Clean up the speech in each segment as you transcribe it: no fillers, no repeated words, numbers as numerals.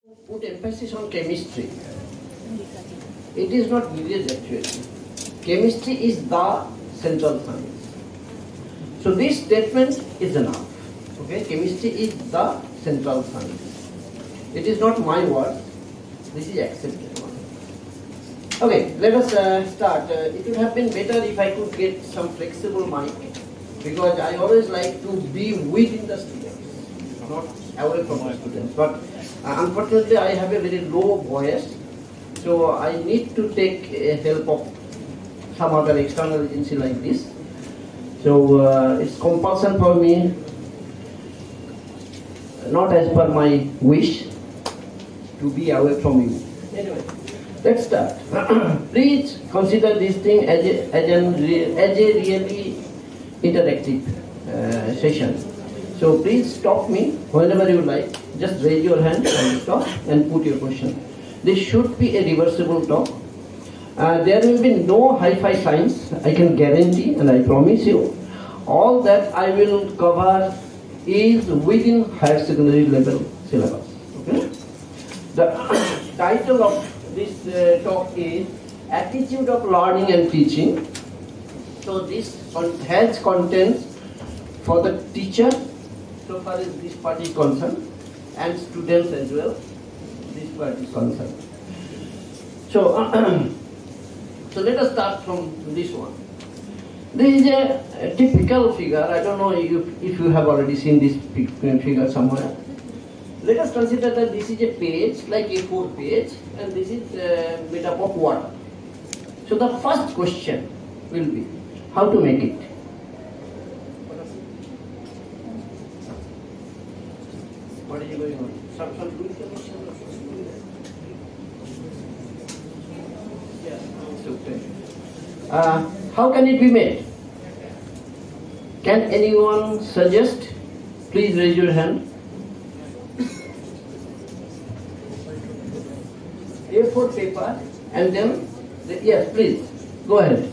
Put emphasis on chemistry. It is not needed actually. Chemistry is the central science. So this statement is enough. Okay, chemistry is the central science. It is not my word. This is accepted one. Okay, let us start. It would have been better if I could get some flexible mic, because I always like to be within the students, not away from the students. But unfortunately, I have a very low voice, so I need to take help of some other external agency like this. So it's compulsion for me, not as per my wish, to be away from you. Anyway, let's start. Please consider this thing as a really interactive session. So please stop me whenever you like. Just raise your hand and stop and put your question. This should be a reversible talk. There will be no hi-fi science, I can guarantee, and I promise you. All that I will cover is within higher secondary level syllabus. Okay? The title of this talk is Attitude of Learning and Teaching. So this has contents for the teacher, so far as this part is concerned, and students as well, this part is concerned. So, so let us start from this one. This is a typical figure. I don't know if you have already seen this figure somewhere. Let us consider that this is a page, like A4 page, and this is made up of water. So the first question will be, how to make it? What is going on? Some fluid condition? Yes, it's okay. How can it be made? Can anyone suggest? Please raise your hand. A4 paper, and then, yes, please, go ahead.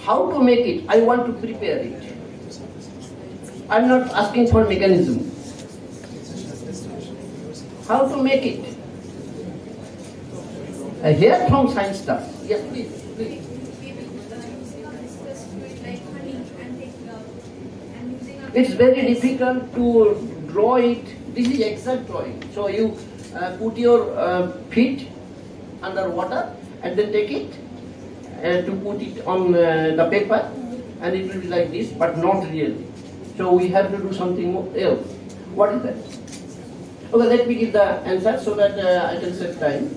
How to make it? I want to prepare it. I'm not asking for mechanism. How to make it? I hear from science stuff. Yes, please. It's very difficult to draw it. This is exact drawing. So you put your feet under water and then take it to put it on the paper, and it will be like this, but not really. So we have to do something else. What is that? Okay, let me give the answer so that I can save time.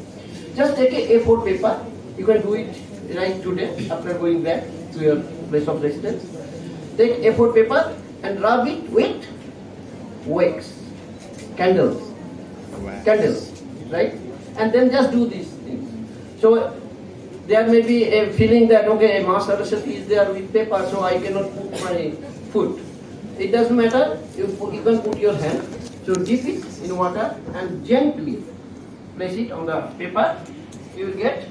Just take a A4 paper. You can do it right today after going back to your place of residence. Take A4 paper and rub it with wax, candles, right? And then just do these things. So there may be a feeling that, okay, a master recipe is there with paper, so I cannot put my foot. It doesn't matter, you can put your hand. So dip it in water and gently place it on the paper. You will get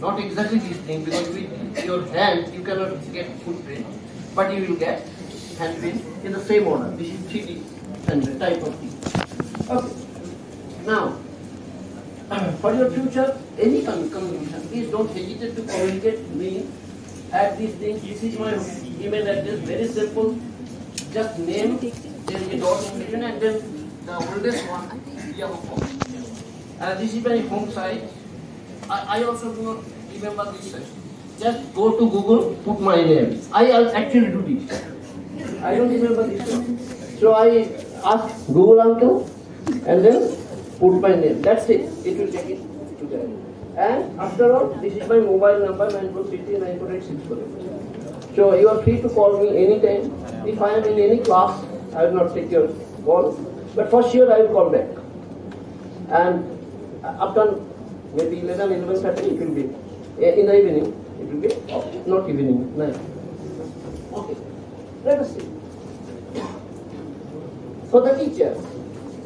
not exactly this thing, because with your hand you cannot get footprint, but you will get handprint in the same order. This is 3D and type of thing. Okay. Now, for your future, any communication, please don't hesitate to communicate with me at these things. This is my email address, very simple. Just name, there is a dot in between, and then the oldest one, Vidyamandira. This is my home site. I also do not remember this site. Just go to Google, put my name. I actually do this. I don't remember this one. So I ask Google uncle and then put my name. That's it. It will take it to there. And after all, this is my mobile number, 9433948648. So you are free to call me anytime. If I am in any class, I will not take your call. But for sure, I will call back. And after maybe 11:30, it will be in the evening. It will be not evening, night. Okay. Let us see. For the teacher,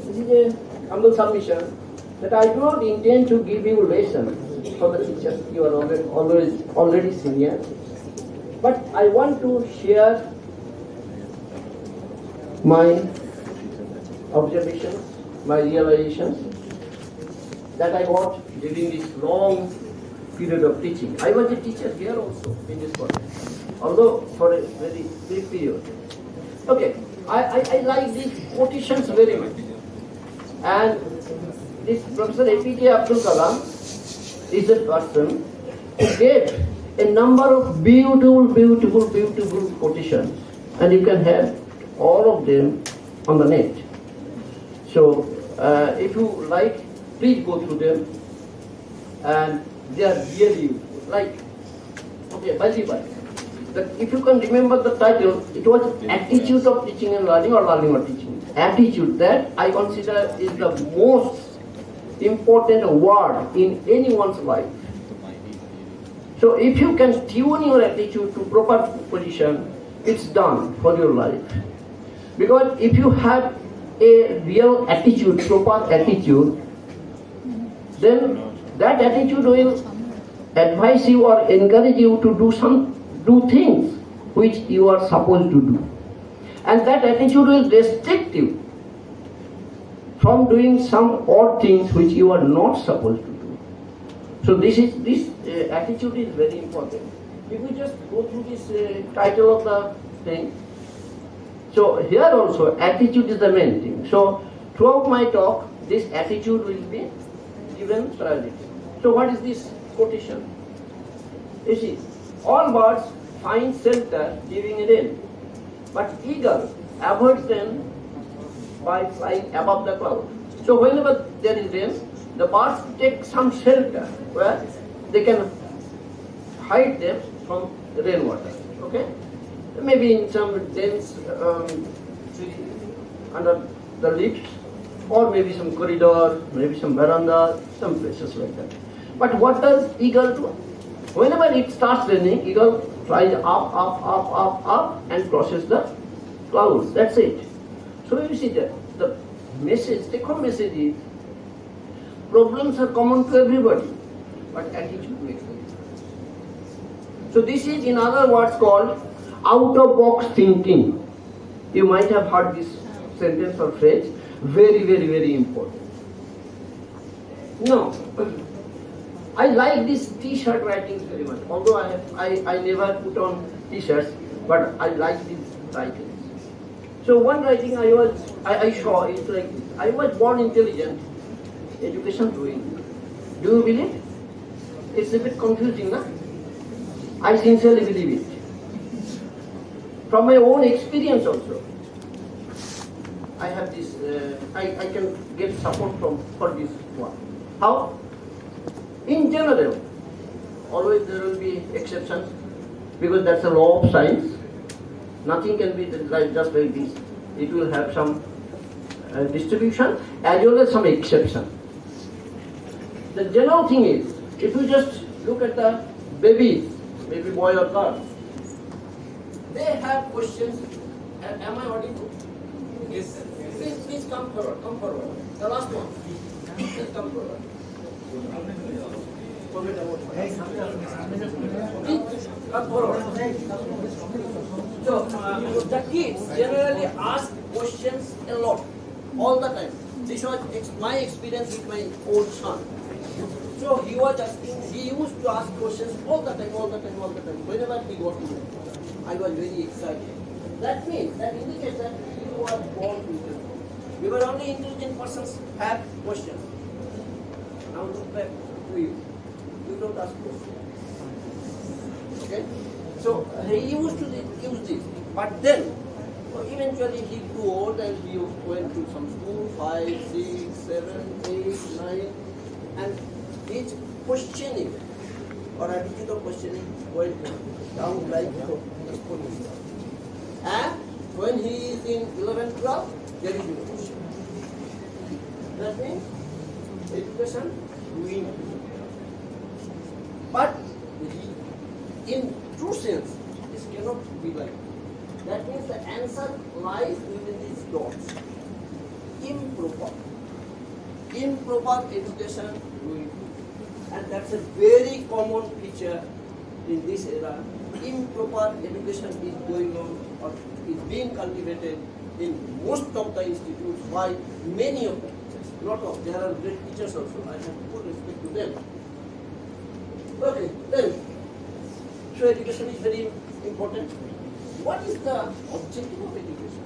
this is a humble submission that I do not intend to give you lesson for the teacher. You are already senior. But I want to share my observations my realizations that I got during this long period of teaching. I was a teacher here also in this college, although for a very brief period. Okay, I like these quotations very much. And this Professor APJ Abdul Kalam is a person who gave a number of beautiful quotations, and you can have all of them on the net. So if you like, please go through them, and they are really useful. Like, okay, if you can remember the title, it was Attitude of Teaching and Learning, or Learning or Teaching. Attitude, that I consider is the most important word in anyone's life. So if you can tune your attitude to proper position, it's done for your life. Because if you have a real attitude, proper attitude, then that attitude will advise you or encourage you to do things which you are supposed to do. And that attitude will restrict you from doing some odd things which you are not supposed to do. So this attitude is very important. If we just go through this title of the thing, so here also attitude is the main thing. So throughout my talk, this attitude will be given priority. So what is this quotation? You see, all birds find shelter during rain, but eagle avoids them by flying above the cloud. So whenever there is rain, the birds take some shelter where they can hide them from the rainwater. Okay? Maybe in some dense tree under the leaves, or maybe some corridor, maybe some veranda, some places like that. But what does eagle do? Whenever it starts raining, eagle flies up and crosses the clouds. That's it. So you see that the message, take home message is, problems are common to everybody, but attitude makes the difference. So this is, in other words, called out-of-box thinking. You might have heard this sentence or phrase. Very important. Now, I like this T-shirt writings very much. Although I never put on T-shirts, but I like these writings. So one writing I saw is like this: I was born intelligent, education ruined. Do you believe? It's a bit confusing, na? I sincerely believe it. From my own experience also, I have this, I can get support for this one. How? In general, always there will be exceptions, because that's a law of science. Nothing can be just like this. It will have some distribution as well as some exception. The general thing is, if you just look at the babies, maybe boy or girl, they have questions. Am I audible? Yes. Please come forward. The last one. Please come forward. Please come forward. So, the kids generally ask questions a lot, all the time. This was my experience with my old son. So he was asking, he used to ask questions all the time. Whenever he got to me, I was very excited. That means, that indicates that he was born intelligent. We were only intelligent persons have questions. Now look back to you. You don't ask questions. Okay? So he used to use this. But then, eventually he grew old and he went to some school, 5, 6, 7, 8, 9, and his questioning or attitude of questioning went down like exponential. And when he is in 11, 12, there is no question. That means education doing. But in true sense, this cannot be like. That means the answer lies within these dots. Improper education doing. And that's a very common feature in this era. Improper education is going on or is being cultivated in most of the institutes by many of the teachers. Lot of, there are great teachers also. I have full respect to them. Okay, then, so education is very important. What is the objective of education?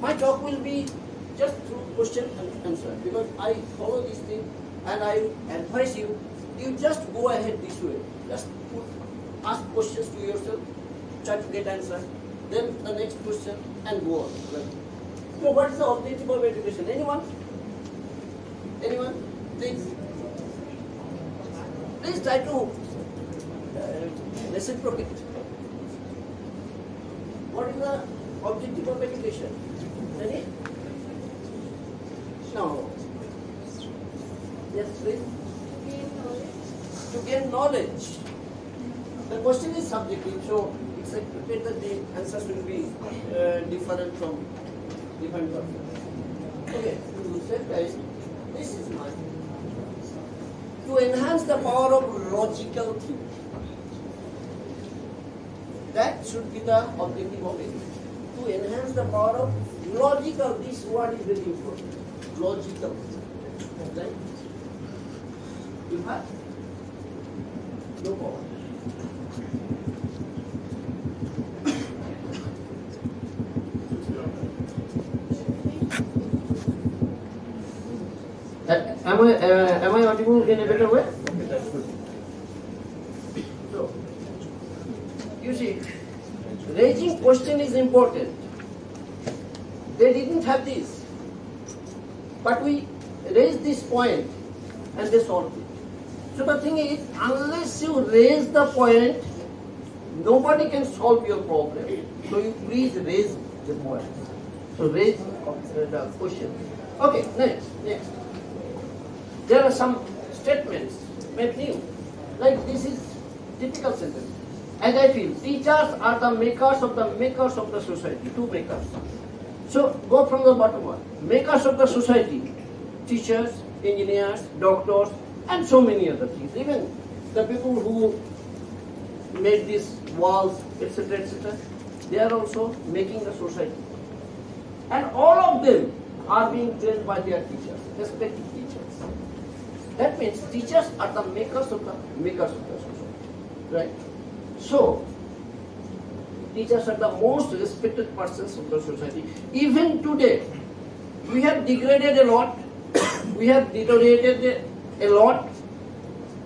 My talk will be just through question and answer, because I follow this thing and I advise you, you just go ahead this way. Just ask questions to yourself, try to get answer, then the next question and go on. So what is the objective of education? Anyone? Anyone? Please. Please try to reciprocate. What is the objective of education? Any? No. Yes, please. To gain knowledge. The question is subjective, so it's expected that the answers will be different from different persons. Okay, to say guys, this is my. To enhance the power of logical thinking. That should be the objective of it. To enhance the power of logical, this word is very important. Logical. Right? You have no power. Am I audible in a better way? So, you see, raising question is important. They didn't have this, but we raised this point and they solved it. So the thing is, unless you raise the point, nobody can solve your problem. So you please raise the point. So raise the question. Okay, next. There are some statements made new. Like this is typical sentence. As I feel, teachers are the makers of the society. Two makers. So go from the bottom one. Makers of the society. Teachers, engineers, doctors, and so many other things. Even the people who made these walls, etc., etc., they are also making the society. And all of them are being trained by their teachers, respective teachers. That means teachers are the makers of the society, right? So, teachers are the most respected persons of the society. Even today, we have degraded a lot, we have deteriorated a lot,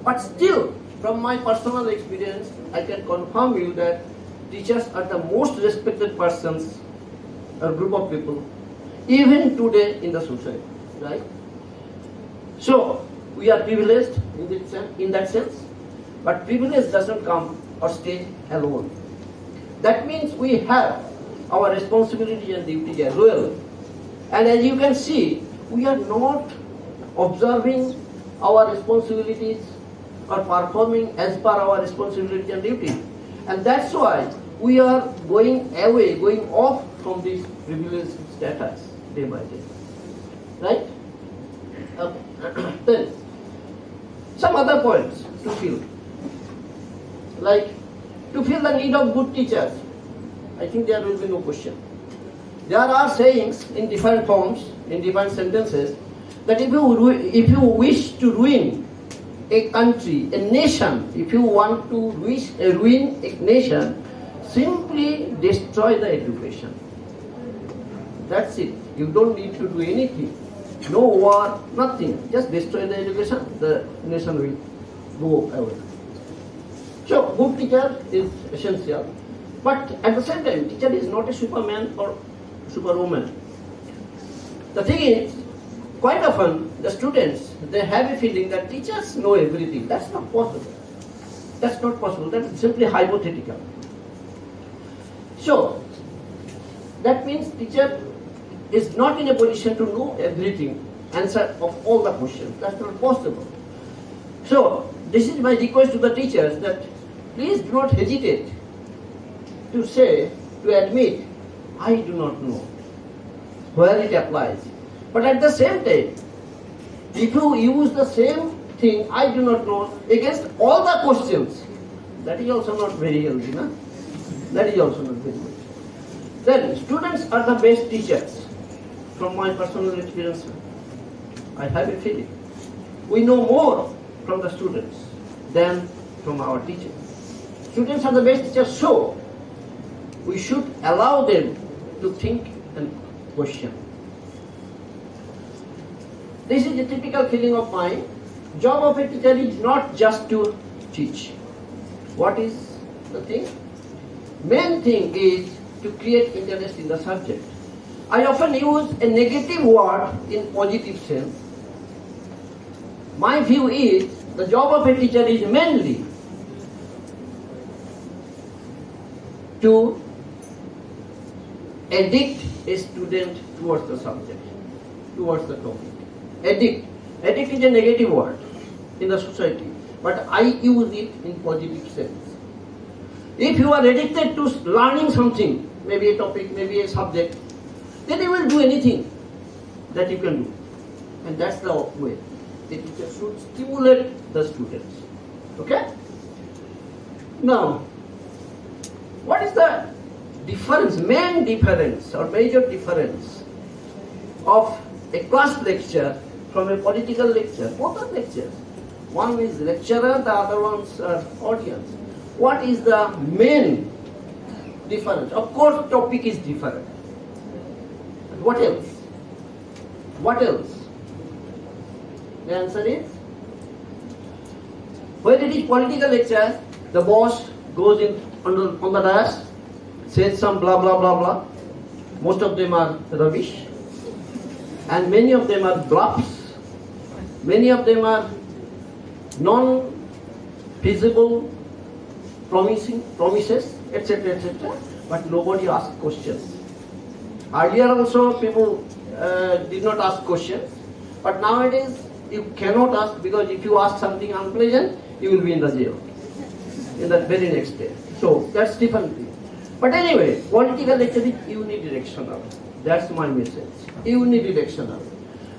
but still, from my personal experience, I can confirm you that teachers are the most respected persons, a group of people, even today in the society, right? So, we are privileged in that sense, but privilege doesn't come or stay alone. That means we have our responsibility and duty as well. And as you can see, we are not observing our responsibilities or performing as per our responsibility and duty. And that's why we are going off from this privileged status day by day. Right? Then, some other points to fill. Like, to fill the need of good teachers, I think there will be no question. There are sayings in different forms, in different sentences, that if you wish to ruin a country, a nation, if you want to ruin a nation, simply destroy the education. That's it. You don't need to do anything. No war, nothing. Just destroy the education, the nation will go away. So, good teacher is essential. But at the same time, teacher is not a superman or superwoman. The thing is, quite often, the students, they have a feeling that teachers know everything. That's not possible. That's not possible. That's simply hypothetical. So, that means teacher is not in a position to know everything, answer of all the questions. That's not possible. So, this is my request to the teachers that please do not hesitate to say, to admit, I do not know, where it applies. But at the same time, if you use the same thing, I do not know, against all the questions, that is also not very healthy, no? That is also not very good. Then, students are the best teachers, from my personal experience. I have a feeling. We know more from the students than from our teachers. Students are the best teachers, so we should allow them to think and question. This is a typical feeling of mine. Job of a teacher is not just to teach. What is the thing? Main thing is to create interest in the subject. I often use a negative word in positive sense. My view is the job of a teacher is mainly to addict a student towards the subject, towards the topic. Addict. Addict is a negative word in the society, but I use it in positive sense. If you are addicted to learning something, maybe a topic, maybe a subject, then you will do anything that you can do. And that's the way. The teacher should stimulate the students. Okay? Now, what is the difference, main difference or major difference of a class lecture from a political lecture? Both are lectures. One is lecturer, the other one's audience. What is the main difference? Of course, topic is different. What else? What else? The answer is, when it is political lecture, the boss goes in on the dais, says some blah blah blah blah. Most of them are rubbish, and many of them are bluffs. Many of them are non-feasible promises, etc., etc. But nobody asks questions. Earlier also people did not ask questions, but nowadays you cannot ask, because if you ask something unpleasant, you will be in the jail in the very next day. So that's different thing. But anyway, political lecture is unidirectional. That's my message. Unidirectional.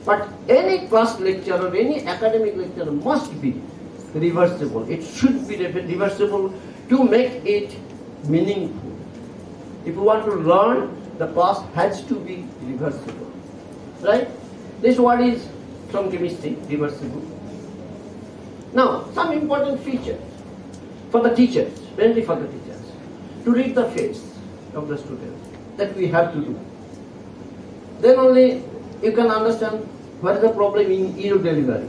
But any class lecture or any academic lecture must be reversible. It should be reversible to make it meaningful. If you want to learn, the class has to be reversible. Right? This word is from chemistry, reversible. Now, some important features for the teachers, mainly for the teachers, to read the face of the students, that we have to do. Then only you can understand what is the problem in your delivery.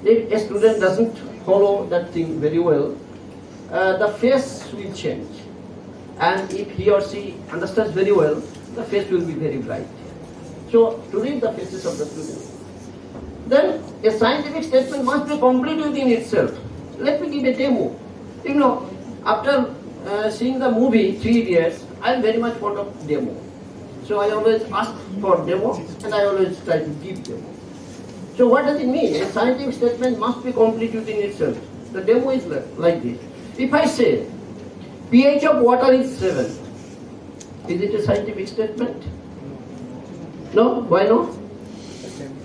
If a student doesn't follow that thing very well, the face will change. And if he or she understands very well, the face will be very bright. So, to read the faces of the students. Then, a scientific statement must be complete within itself. Let me give a demo. You know, after seeing the movie 3 Idiots, I am very much fond of demo. So I always ask for demo, and I always try to give demo. So what does it mean? A scientific statement must be complete within itself. The demo is like this. If I say, pH of water is 7, is it a scientific statement? No? Why not?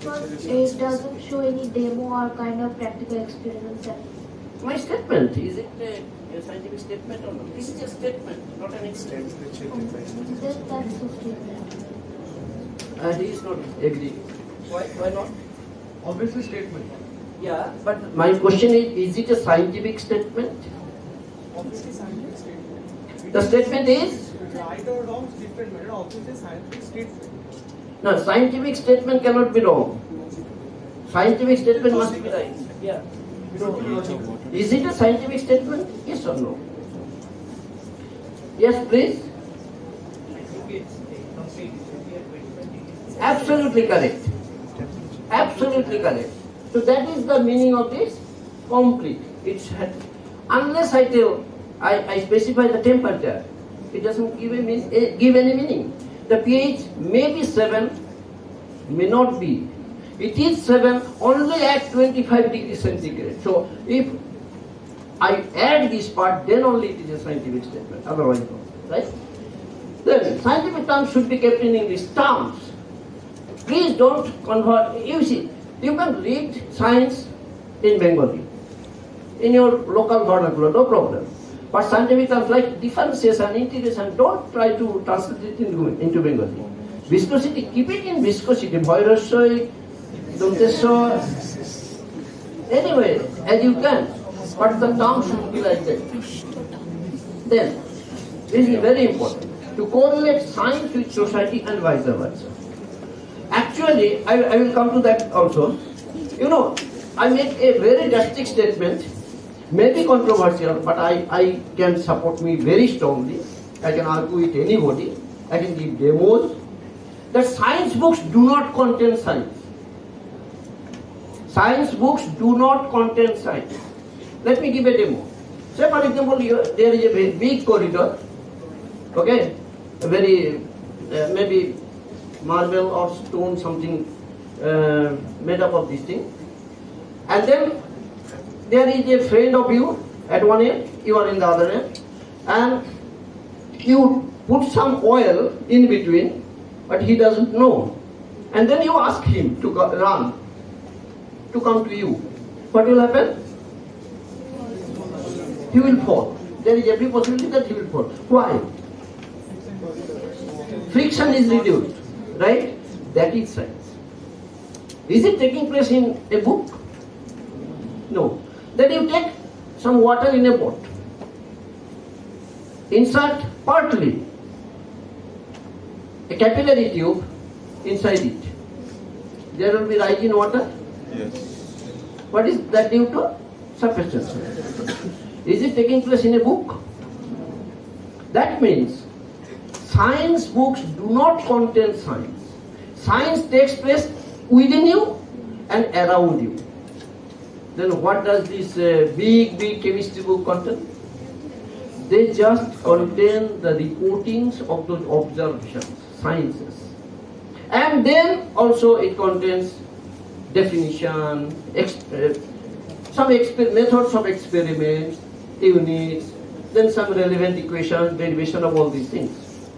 It doesn't show any demo or kind of practical experiments. My statement, is it a scientific statement or not? This is a statement, not an experiment. That's a statement. And he is not agreeing. Why not? Obviously statement. Yeah, but my question is it a scientific statement? Obviously scientific statement. The statement is? Right or wrong is different, but obviously scientific statement. No, scientific statement cannot be wrong. Scientific statement must be right. Yeah. So, is it a scientific statement? Yes or no? Yes, please. Absolutely correct. Absolutely correct. So that is the meaning of this complete. It's unless I tell, I specify the temperature, it doesn't give any meaning. The pH may be 7, may not be. It is 7 only at 25 degrees centigrade. So if I add this part, then only it is a scientific statement. Otherwise, no. Right? Then scientific terms should be kept in English terms. Please don't convert. You see, you can read science in Bengali, in your local vernacular, no problem. But scientific terms like differentiation, integration, don't try to translate it into Bengali. Viscosity, keep it in viscosity. Bhairasya, Donteshwar. Anyway, as you can, but the term should be like that. Then, this is very important, to correlate science with society and vice versa. Actually, I will come to that also. You know, I make a very drastic statement, maybe controversial, but I can support me very strongly. I can argue with anybody. I can give demos. That science books do not contain science. Science books do not contain science. Let me give a demo. Say for example, there is a very big corridor, okay, a very, maybe marble or stone, something made up of this thing. And then there is a friend of you at one end, you are in the other end, and you put some oil in between, but he doesn't know. And then you ask him to run, to come to you. What will happen? He will fall. There is every possibility that he will fall. Why? Friction is reduced, right? That is science. Is it taking place in a book? No. Then you take some water in a pot. Insert partly a capillary tube inside it. There will be rise in water? Yes. What is that due to? Surface. Is it taking place in a book? That means science books do not contain science. Science takes place within you and around you. Then what does this big chemistry book contain? They just contain the reportings of those observations, sciences. And then also it contains definition, some methods of experiments, units, then some relevant equations, derivation of all these things.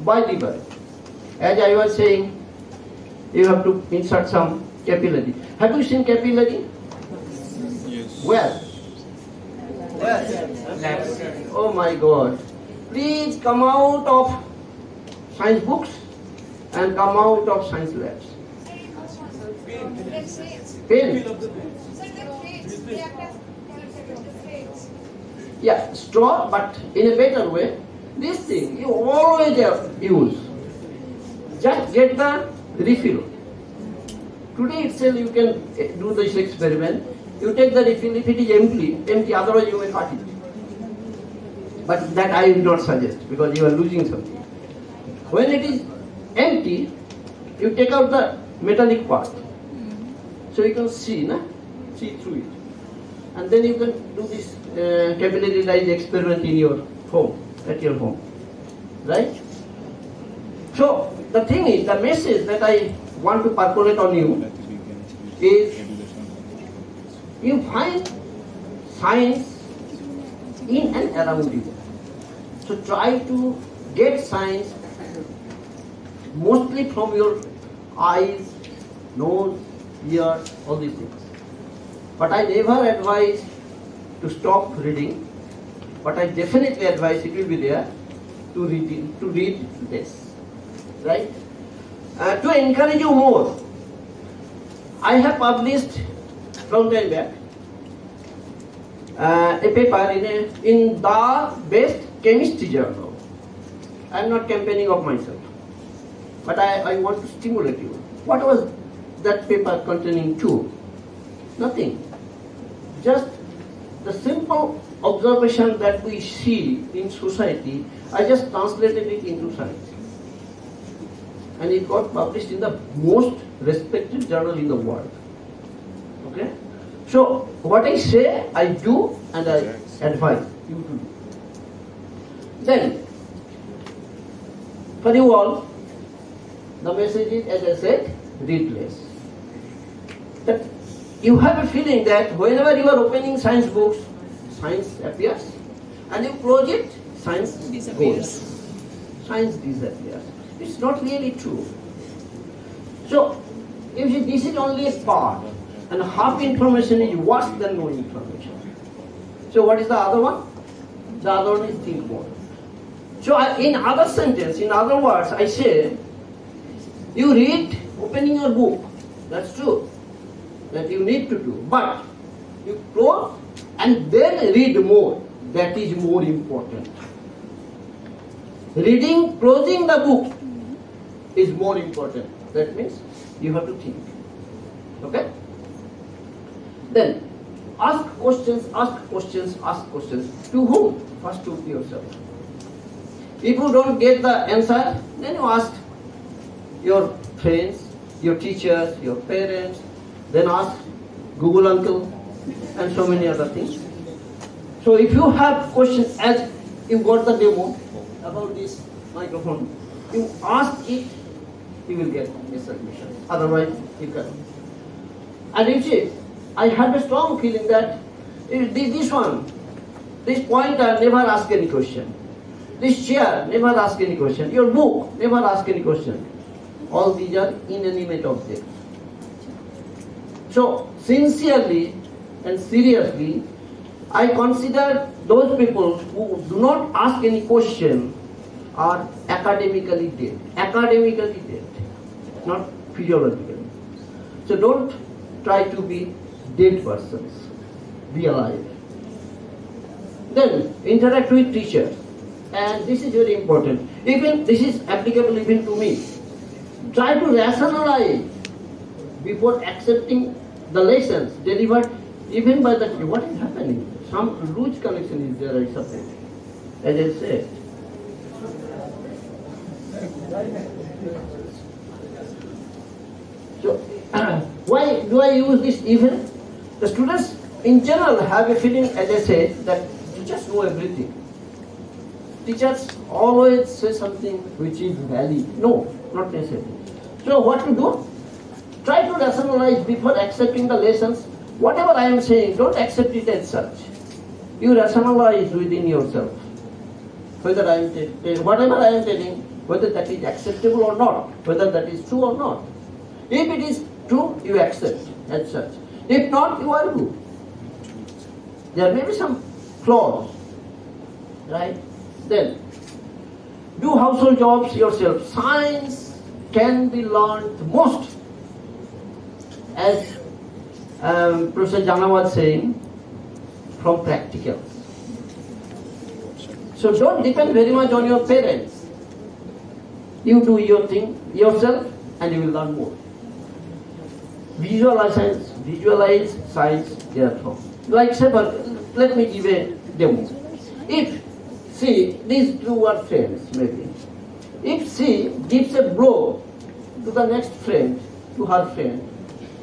By the by, as I was saying, you have to insert some capillary. Have you seen capillary? Yes. Where? Where? Oh my God. Please come out of science books and come out of science labs. Pen. Yeah, straw, but in a better way. This thing you always use. Just get the refill. Today itself you can do this experiment. You take the refill, if it is empty, otherwise you will cut it. But that I will not suggest because you are losing something. When it is empty, you take out the metallic part. So you can see through it. And then you can do this capillary rise experiment in your home, at your home. Right? So the thing is, the message that I want to percolate on you is, you find science in and around you. So try to get science mostly from your eyes, nose, ears, all these things. But I never advise to stop reading. But I definitely advise, it will be there, to read this. Right? To encourage you more, I have published long time back a paper in the best chemistry journal. I am not campaigning of myself, but I want to stimulate you. What was that paper containing to? Nothing. Just the simple observation that we see in society, I just translated it into science. And it got published in the most respected journal in the world. Okay? So, what I say, I do, and I advise you to do. Then, for you all, the message is, as I said, read less. That you have a feeling that whenever you are opening science books, science appears, and you close it, science disappears. Science disappears. It's not really true. So, if this is only a part, and half information is worse than no information. So what is the other one? The other one is think more. So in other sentence, in other words, I say, you read, opening your book, that's true. that you need to do. But you close and then read more. That is more important. Reading, closing the book is more important. That means you have to think. Okay? Then ask questions, ask questions, ask questions. To whom? First to yourself. If you don't get the answer, then you ask your friends, your teachers, your parents, then ask Google uncle and so many other things. So if you have questions, as you got the demo about this microphone, you ask it, you will get a submission. Otherwise, you can't. And you see, I have a strong feeling that this pointer never ask any question. This chair never ask any question. Your book never ask any question. All these are inanimate objects. So, sincerely and seriously, I consider those people who do not ask any question are academically dead. Academically dead, not physiologically. So don't try to be dead persons. Be alive. Then interact with teachers. And this is very important. Even this is applicable even to me. Try to rationalize before accepting the lessons delivered even by the teacher. What is happening? Some loose connection is there, I suppose. As I said. So, why do I use this even? The students in general have a feeling, as I said, that teachers know everything. Teachers always say something which is valid. No, not necessarily. So what to do? Try to rationalize before accepting the lessons. Whatever I am saying, don't accept it as such. You rationalize within yourself. Whether whatever I am telling, whether that is acceptable or not, whether that is true or not. If it is true, you accept as such. If not, you argue. There may be some flaws, right? Then, do household jobs yourself. Science can be learned most, as Professor Jana was saying, from practicals. So don't depend very much on your parents. You do your thing yourself and you will learn more. Visualize science therefore. Like say, let me give a demo. If, see, these two are friends maybe. If she gives a blow to the next friend, to her friend,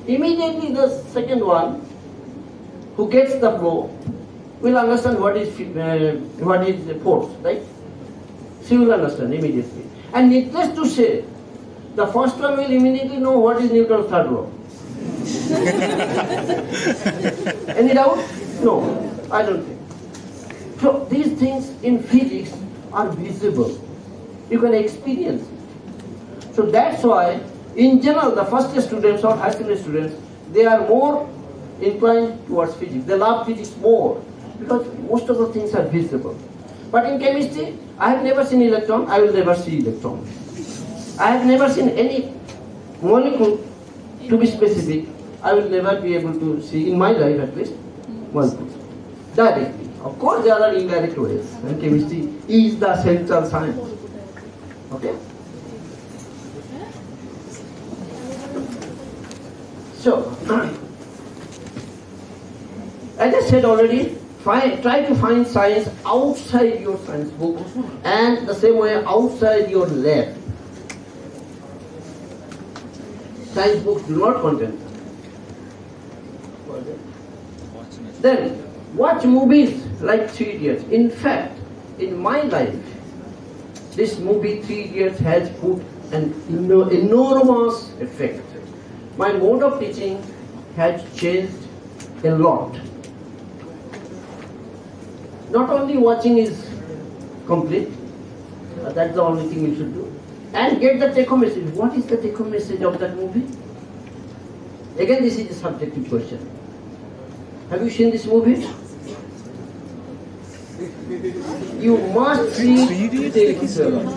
immediately the second one who gets the blow will understand what is force, right? She will understand immediately. And needless to say, the first one will immediately know what is Newton's third law. Any doubt? No, I don't think. So these things in physics are visible. You can experience it. So that's why, in general, the first year students or high school students, they are more inclined towards physics. They love physics more because most of the things are visible. But in chemistry, I have never seen electron, I will never see electron. I have never seen any molecule, to be specific, I will never be able to see, in my life at least, molecules. Directly. Of course, there are indirect ways, and chemistry is the central science. Okay? So, as I said already, try to find science outside your science book and the same way outside your lab. Science books do not contain that. Then, watch movies like 3 Idiots. In fact, in my life, this movie 3 Idiots has put an enormous effect. My mode of teaching has changed a lot. Not only watching is complete, that's the only thing you should do. And get the take-home message. What is the take-home message of that movie? Again, this is a subjective question. Have you seen this movie? You must read the exam.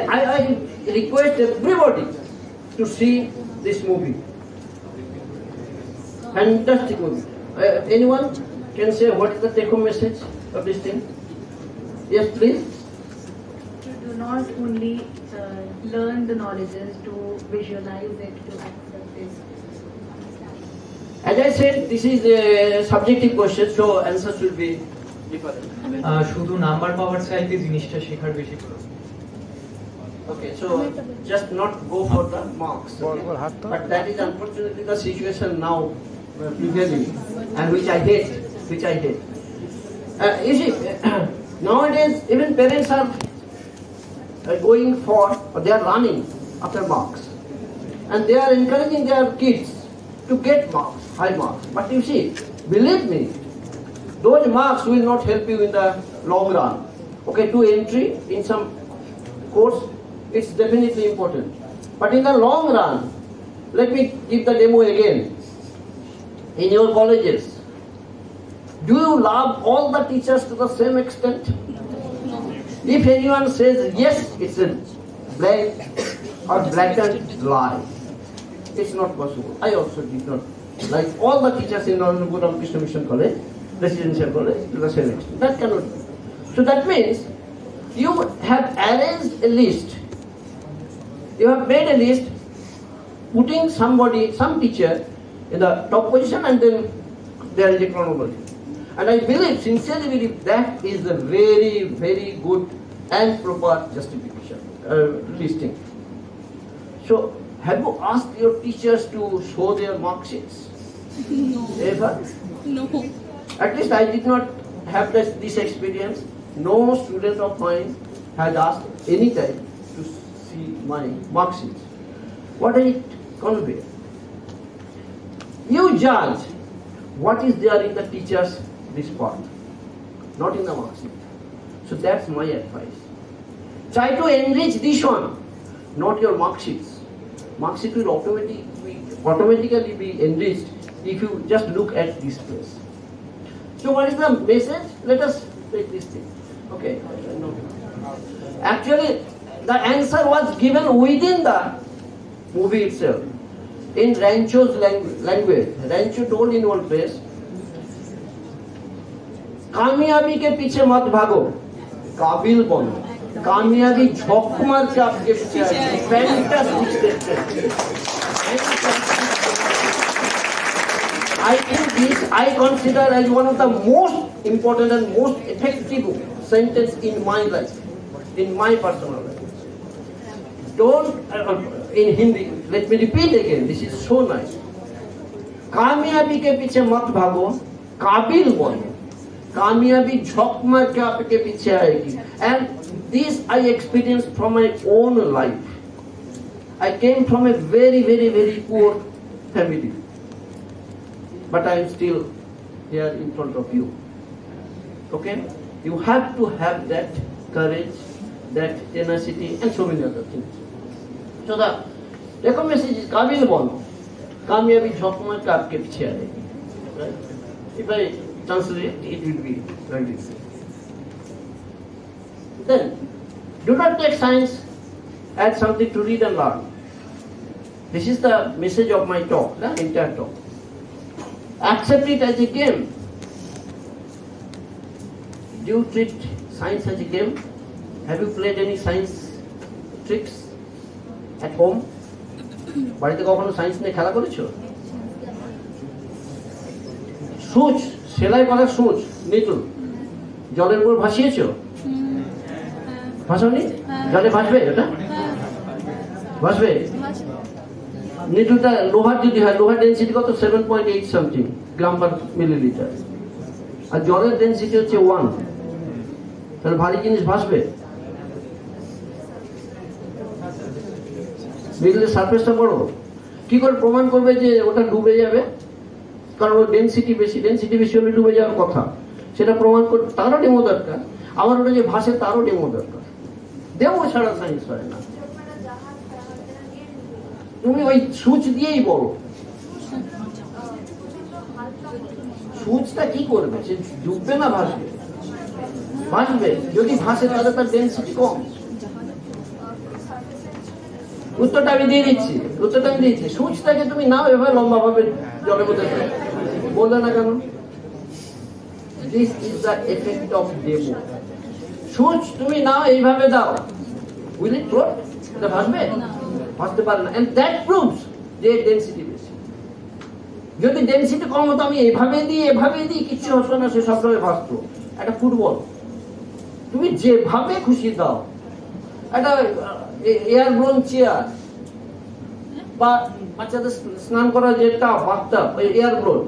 I request everybody to see this movie. Fantastic movie. Anyone can say what is the take-home message of this thing? Yes, please. To do not only learn the knowledges, to visualize it, to accept it. As I said, this is a subjective question, so answers will be different. শুধু number পাওয়ার চাইতে জিনিসটা শেখার বেশি প্রয়োজন। Okay, so just not go for the marks. Okay? But that is unfortunately the situation now prevailing, and which I hate. You see, nowadays even parents are going for, or they are running after marks, and they are encouraging their kids to get marks, high marks. But you see, believe me, those marks will not help you in the long run. Okay, to entry in some course, it's definitely important. But in the long run, let me give the demo again. In your colleges, do you love all the teachers to the same extent? If anyone says yes, it's a blank or blatant lie. It's not possible. I also did not like all the teachers in Ramakrishna Mission College, Presidency College, to the same extent. That cannot be. So that means you have arranged a list. You have made a list, putting somebody, some teacher, in the top position, and then there is a chronology. And I believe, sincerely believe, that is a very, very good and proper justification, listing. So, have you asked your teachers to show their mark sheets? No. Ever? No. At least I did not have this experience. No student of mine had asked any time to see my mark sheets. What does it convey? You judge what is there in the teacher's this part, not in the mark sheet. So that's my advice. Try to enrich this one, not your mark sheets. Mark sheet will automatically be enriched if you just look at this place. So what is the message? Let us take this thing. Okay. Actually, the answer was given within the movie itself. In Rancho's language, Rancho told in one place, कामयाबी के पीछे मत भागो, काबिल बनो, कामयाबी झोंक मार के आपके पीछे आएगी. Fantastic statement. I think this I consider as one of the most important and most effective sentence in my life, in my personal life. Don't, in Hindi, let me repeat again, this is so nice. कामयाबी के पीछे मत भागो, काबिल बनो, कामयाबी झोंक मार के आपके पीछे आएगी. And this I experienced from my own life. I came from a very, very, very poor family, but I am still here in front of you. Okay? You have to have that courage, that tenacity, and so many other things. So the second message is काबिल बनो, कामयाबी झोंक मार के आपके पीछे आएगी. Right? If I translate, it will be like this. Then, do not take science as something to read and learn. This is the message of my talk, the entire talk. Accept it as a game. Do you treat science as a game? Have you played any science tricks at home? বাড়িতে কখনো science নিয়ে খেলা করেছো? সূচ, সেলাই করার সূচ, নিতুন জলের উপর ভাসিয়েছো? ভাসাওনি? জলে ভাসবে এটা? ভাসবে? নিতুনটা লোহার যদি হয়, লোহার ডেন্সিটি কত? 7.8 সামথিং গ্রাম পার মিলিলিটার, আর জলের ডেন্সিটি হচ্ছে 1. তাহলে ভারী জিনিস ভাসবে? মিডলের সারফেসটা বড়, কি করে প্রমাণ করবে যে ওটা ডুবে যাবে? কারণ ওর ডেন্সিটি বেশি হলে ডুবে যাওয়ার কথা, সেটা প্রমাণ করতে তারও ডেমো দরকার. আমার ওটা যে ভাসে তারও ডেমো দরকার. ডেমো ছাড়া সায়েন্স হয় না. তুমি ওই সুচ দিয়েই বলো, সুচটা কি করবে? সে ডুববে না ভাসবে? ভাসবে. যদি ভাসে তাহলে তার ডেন্সিটি কম. উত্তরটা আমি দিয়ে দিচ্ছি, সূচটাকে তুমি নাও এভাবে লম্বা ভাবে জলের মধ্যে বললে না কেন? This is the effect of demo. সূচ তুমি নাও এইভাবে দাও, উইল ইট ফ্লোট? এটা ভাসবে? ভাসতে পারে না। এন্ড দ্যাট প্রুভস যে ডেনসিটি বেশি। যদি ডেনসিটি কম হতো, আমি এভাবে দিই কিচ্ছু হতো না, সে সবসময় ভাসতো। একটা ফুটবল তুমি যেভাবে খুশি দাও, একটা এয়ার ব্লোন চেয়ার বা বাচ্চাদের স্নান করার যেটা বাথটাব, ওই এয়ার ব্লোন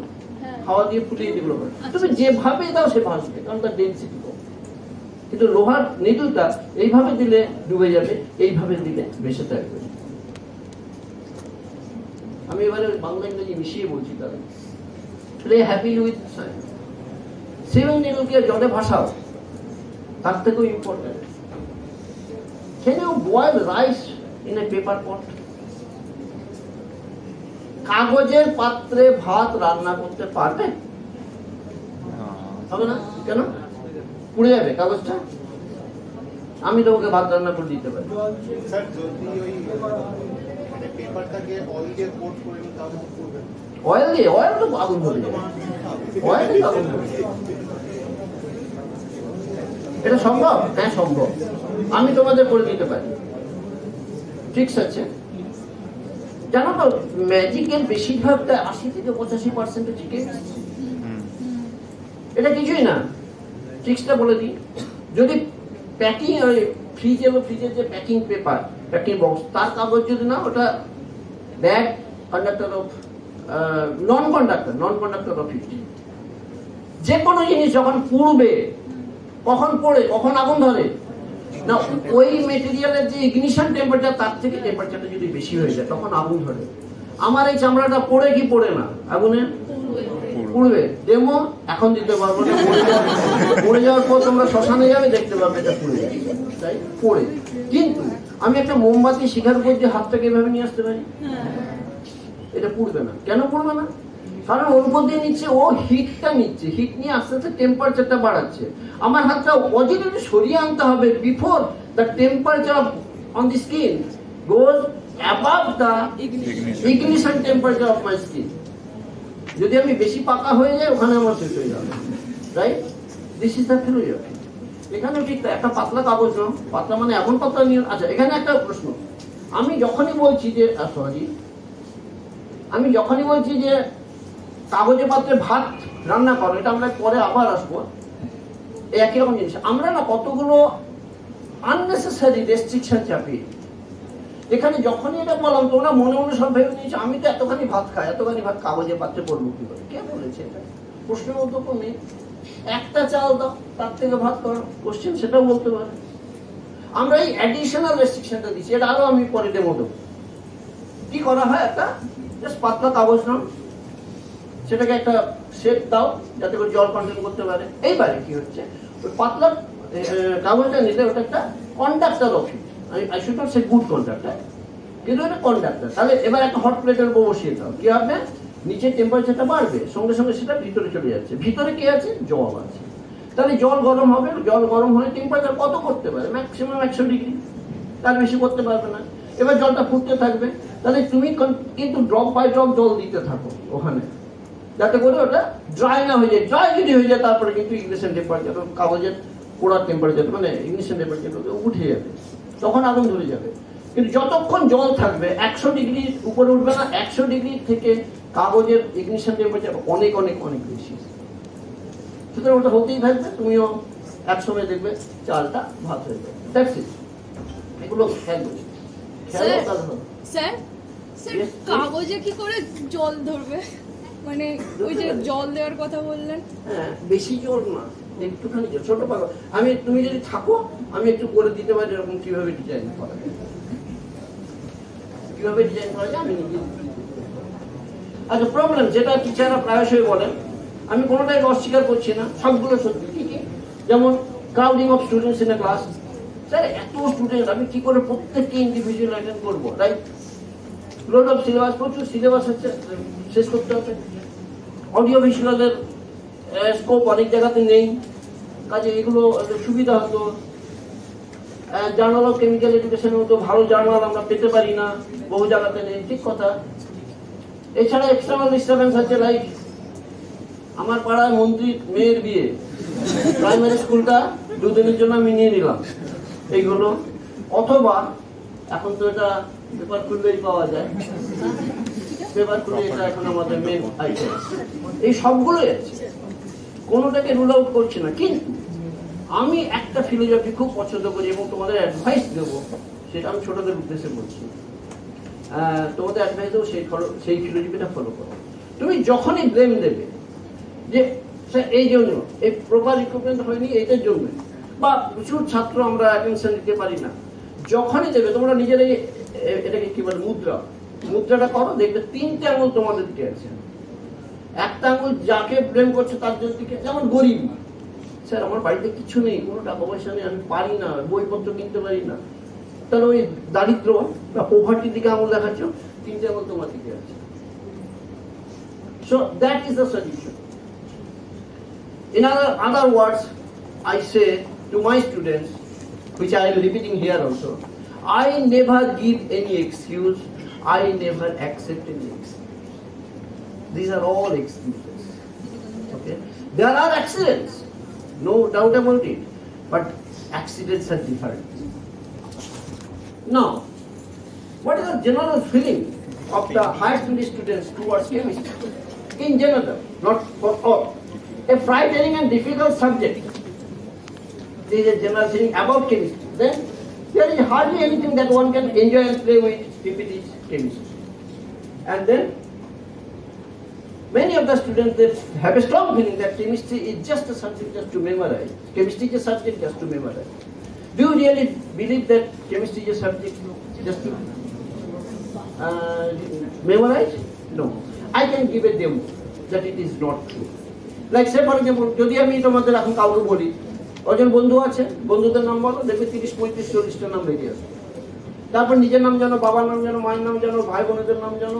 হাওয়া দিয়ে ফুটিয়ে দিল, তুমি যেভাবে দাও সে ভাসবে, কারণ তার ডেনসিটি কম। কিন্তু লোহার নিডলটা এইভাবে দিলে ডুবে যাবে, এইভাবে দিলে ভেসে থাকবে। আমি এবারে বাংলা ইংরেজি মিশিয়ে বলছি। তাহলে play happily with science. Seven নিডলকে জলে ভাসাও, তার থেকেও important, can you boil rice in a paper pot? কাগজের পাত্রে ভাত রান্না করতে পারবে? হবে না। কেন? পুড়ে যাবে কাগজটা। আমি তোমাকে ভাত রান্না করে দিতে পারি। স্যার, যদি ওই পেপারটাকে অয়েল দিয়ে কোট করে নিই তাহলে পুড়বে? অয়েল তো আগুন ধরে যাবে, আগুন ধরে যাবে। এটা সম্ভব? হ্যাঁ সম্ভব, আমি তোমাদের করে দিতে পারি। ঠিক আছে, জানো তো ম্যাজিকের বেশিরভাগটা 80 থেকে 85% ঠিক আছে। এটা কিছুই না, ট্রিক্সটা বলে দিই। যদি প্যাকিং ওই ফ্রিজের যে প্যাকিং পেপার, প্যাকিং বক্স, তার কাগজ যদি না, ওটা bad conductor of non conductor of heat. যে কোনো জিনিস যখন পুড়বে, কখন পড়ে কখন আগুন ধরে না, ওই মেটেরিয়ালের যে ইগনিশন টেম্পারেচার, তার থেকে টেম্পারেচারটা যদি বেশি হয়ে যায় তখন আগুন ধরে। আমার এই চামড়াটা পড়ে কি পড়ে না? আগুনে পুড়বে। ডেমো এখন দিতে পারবো না, পড়ে যাওয়ার পর তোমরা শ্মশানে যাবে, দেখতে পাবে এটা পুড়ে যাবে, তাই পড়ে। কিন্তু আমি একটা মোমবাতি শিখার উপর দিয়ে হাতটাকে এভাবে নিয়ে আসতে পারি, এটা পুড়বে না। কেন পুড়বে না? কারণ ওর উপর দিয়ে নিচ্ছে, ও হিটটা নিচ্ছে, হিট নিয়ে আস্তে আস্তে টেম্পারেচারটা বাড়াচ্ছে। আমার হাতটা পজিটিভলি সরিয়ে আনতে হবে before the temperature on the skin goes above the ignition temperature of my skin. যদি আমি বেশি পাকা হয়ে যাই, ওখানে আমার শেষ হয়ে যাবে, right? This is the philosophy. এখানেও ঠিক একটা পাতলা কাগজ নাও, পাতলা মানে এমন পাতলা নিয়ে। আচ্ছা, এখানে একটা প্রশ্ন। আমি যখনই বলছি যে কাগজে পাত্রে ভাত রান্না করো, এটা আমরা পরে আবার আসবো, একই রকম জিনিস। আমরা না কতগুলো আননেসেসারি রেস্ট্রিকশন চাপিয়ে এখানে যখনই এটা বললাম, তোমরা মনে মনে সব ভেবে নিয়েছো আমি তো এতখানি ভাত খাই, এতখানি ভাত কাগজে পাত্রে করবো কি করে? কে বলেছে এটা? প্রশ্নের মতো নেই। একটা চাল দাও, তার থেকে ভাত করো, কোশ্চেন সেটাও বলতে পারে। আমরা এই অ্যাডিশনাল রেস্ট্রিকশনটা দিচ্ছি, এটা আরো আমি পরে দেবো দেবো। কি করা হয়, একটা জাস্ট পাতলা কাগজ নাও, সেটাকে একটা শেপ দাও যাতে করে জল কন্টেন করতে পারে। এইবারে কি হচ্ছে, ওই পাতলা কাগজটা নিলে ওটা একটা conductor of heat. I should not say good conductor, কিন্তু এটা কন্ডাক্টর। তাহলে এবার একটা হট প্লেটের উপর বসিয়ে দাও, কি হবে? নিচের টেম্পারেচারটা বাড়বে, সঙ্গে সঙ্গে সেটা ভিতরে চলে যাচ্ছে। ভিতরে কি আছে? জল আছে। তাহলে জল গরম হবে, জল গরম হলে টেম্পারেচার কত করতে পারে? ম্যাক্সিমাম 100 ডিগ্রি, তার বেশি করতে পারবে না। এবার জলটা ফুটতে থাকবে, তাহলে তুমি কিন্তু ড্রপ বাই ড্রপ জল দিতে থাকো ওখানে, যাতে করে ওটা ড্রাই না হয়ে যায়। ড্রাই যদি হয়ে যায়, তারপরে কিন্তু ইগনিশন টেম্পারেচার, কাগজের পোড়ার টেম্পারেচার মানে ইগনিশন টেম্পারেচার উঠে যাবে, তখন আগুন ধরে যাবে। কিন্তু যতক্ষণ জল থাকবে 100 ডিগ্রির উপরে উঠবে না। 100 ডিগ্রি থেকে কাগজের ইগনিশন টেম্পারেচার অনেক অনেক অনেক বেশি, সুতরাং ওটা হতেই থাকবে। তুমিও একসময় দেখবে চালটা ভাত হয়ে যাবে। That's it. এগুলো খেয়াল করছি। স্যার, কাগজে কি করে জল ধরবে? মানে ওই যে জল দেওয়ার কথা বললেন। হ্যাঁ, বেশি জল না, একটুখানি ছোট পাগল। তুমি যদি থাকো, আমি একটু করে দিতে পারি এরকম কিভাবে ডিজাইন করা যায়, আমি নিজে। আচ্ছা, প্রবলেম যেটা টিচাররা প্রায়শই বলেন, আমি কোনোটাই অস্বীকার করছি না, সবগুলো সত্যি। কি কি? যেমন crowding of students in a class. Sir, এত স্টুডেন্ট, আমি কি করে প্রত্যেককে ইন্ডিভিজুয়াল অ্যাটেন্ড করবো? রাইট? লোড অফ সিলেবাস, প্রচুর সিলেবাস হচ্ছে, শেষ করতে হবে। অডিও ভিজুয়ালের স্কোপ অনেক জায়গাতে নেই, কাজে এগুলো সুবিধা হতো। জার্নাল অফ কেমিক্যাল এডুকেশনের মতো ভালো জার্নাল আমরা পেতে পারি না, বহু জায়গাতে নেই, ঠিক কথা। এছাড়া এক্সটার্নাল ডিস্টারবেন্স আছে, লাইক আমার পাড়ায় মন্ত্রীর মেয়ের বিয়ে, প্রাইমারি স্কুলটা 2 দিনের জন্য আমি নিয়ে নিলাম, এইগুলো। অথবা এখন তো এটা পেপার খুললেই পাওয়া যায়, পেপার খুলে এটা এখন আমাদের মেন আইটেম, এই সবগুলোই আছে, কোনোটাকে রুল আউট করছি না। কিন্তু আমি একটা ফিলোসফি খুব পছন্দ করি এবং তোমাদের অ্যাডভাইস দেবো, সেটা আমি ছোটদের উদ্দেশ্যে বলছি। তোমাদের অ্যাডভাইস দেবো সেই ফিলোসফিটা ফলো করো। তুমি যখনই ব্লেম দেবে যে স্যার এই জন্য এই প্রপার রিক্রুটমেন্ট হয়নি এইটার জন্য, বা প্রচুর ছাত্র আমরা অ্যাটেনশন দিতে পারি না, যখনই দেবে তোমরা নিজেরাই এটাকে কি বলে মুদ্রাটা করো, দেখবে 3টে আঙুল তোমাদের দিকে আছে। একটা আঙুল যাকে ব্লেম করছে তার দিকে, যেমন গরিব, স্যার আমার বাড়িতে কিছু নেই, কোনো টাকা পয়সা নেই, আমি পারি না, বইপত্র কিনতে পারি না, তাহলে ওই দারিদ্র বা পোভার্টির দিকে আঙুল দেখাচ্ছ, 3টে আঙুল তোমার দিকে আছে। So that is the solution. In other words, I say to my students, which I am repeating here also, I never give any excuse, I never accept any excuse. These are all excuses. Okay? There are accidents, no doubt about it, but accidents are different. Now, what is the general feeling of the higher secondary students towards chemistry? In general, not for all. A frightening and difficult subject. There is a general feeling about chemistry. Then there is hardly anything that one can enjoy and play with if it is chemistry. And then many of the students, they have a strong feeling that chemistry is just a subject just to memorize. Chemistry is a subject just to memorize. Do you really believe that chemistry is a subject just to memorize? No. I can give a demo that it is not true. Like say for example, যদি আমি তোমাদের এখন কাউকে বলি, ওজন বন্ধু আছে, বন্ধুদের নাম বলো, দেখবে 30, 35, 40টা নাম বেরিয়ে আসে। তারপর নিজের নাম জানো, বাবার নাম জানো, মায়ের নাম জানো, ভাই বোনেদের নাম জানো,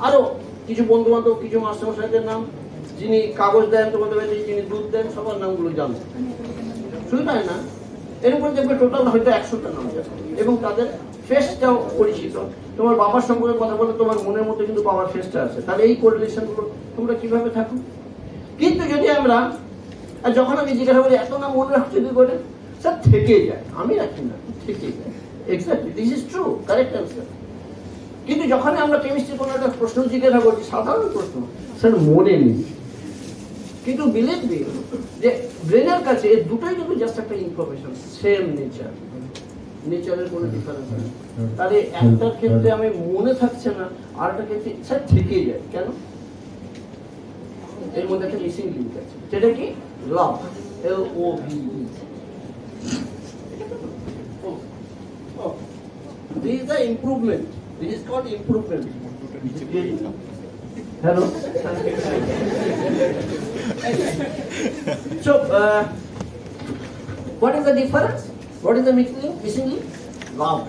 আরো কিছু বন্ধু বান্ধব, কিছু মাস্টারমশাইদের নাম, যিনি কাগজ দেন তোমাদের বাড়িতে, যিনি দুধ দেন, সবার নামগুলো জানো, শুধু তাই না, এরকম দেখবে টোটাল হয়তো 100টা নাম জানো, এবং তাদের ফেসটাও পরিচিত। তোমার বাবার সম্পর্কে কথা বলে তোমার মনের মধ্যে কিন্তু বাবার ফেসটা আছে, তাহলে এই কোরিলেশনগুলো তোমরা কিভাবে থাকো। কিন্তু যদি আমরা, যখন আমি জিজ্ঞাসা করি এত নাম মনে রাখছি কি করে, স্যার থেকে যায়, আমি রাখি না, থেকে যায়। Exactly, this is true, correct answer. কিন্তু যখন আমরা কেমিস্ট্রি কোনো একটা প্রশ্ন জিজ্ঞাসা করছি, সাধারণ প্রশ্ন, স্যার মনে নেই, কিন্তু বিলিভ মি যে ব্রেনের কাছে এই দুটোই কিন্তু জাস্ট একটা ইনফরমেশন, সেম নেচার, নেচারের কোনো ডিফারেন্স নেই। তাহলে একটার ক্ষেত্রে আমি মনে থাকছে না, আর একটা ক্ষেত্রে স্যার থেকে যায়, কেন? এর মধ্যে একটা মিসিং লিঙ্ক আছে, সেটা কি? লাভ, LOVE. This is the improvement. This is called improvement. Hello. So, what is the difference? What is the missing link? Love.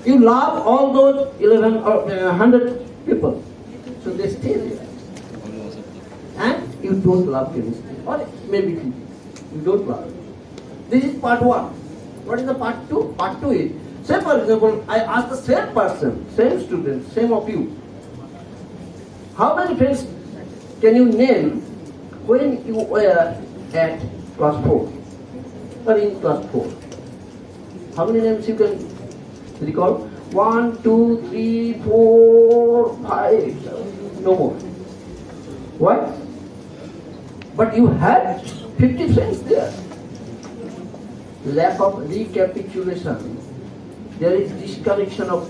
You love all those 11 or 100 people, so they stay there. And you don't love chemistry, or maybe you don't love it. This is part 1. What is the part 2? Part 2 is, say for example, I ask the same person, same student, same of you, how many friends can you name when you were at class 4 or in class 4? How many names you can recall? 1, 2, 3, 4, 5, no more. Why? But you had 50 friends there. Lack of recapitulation. There is disconnection of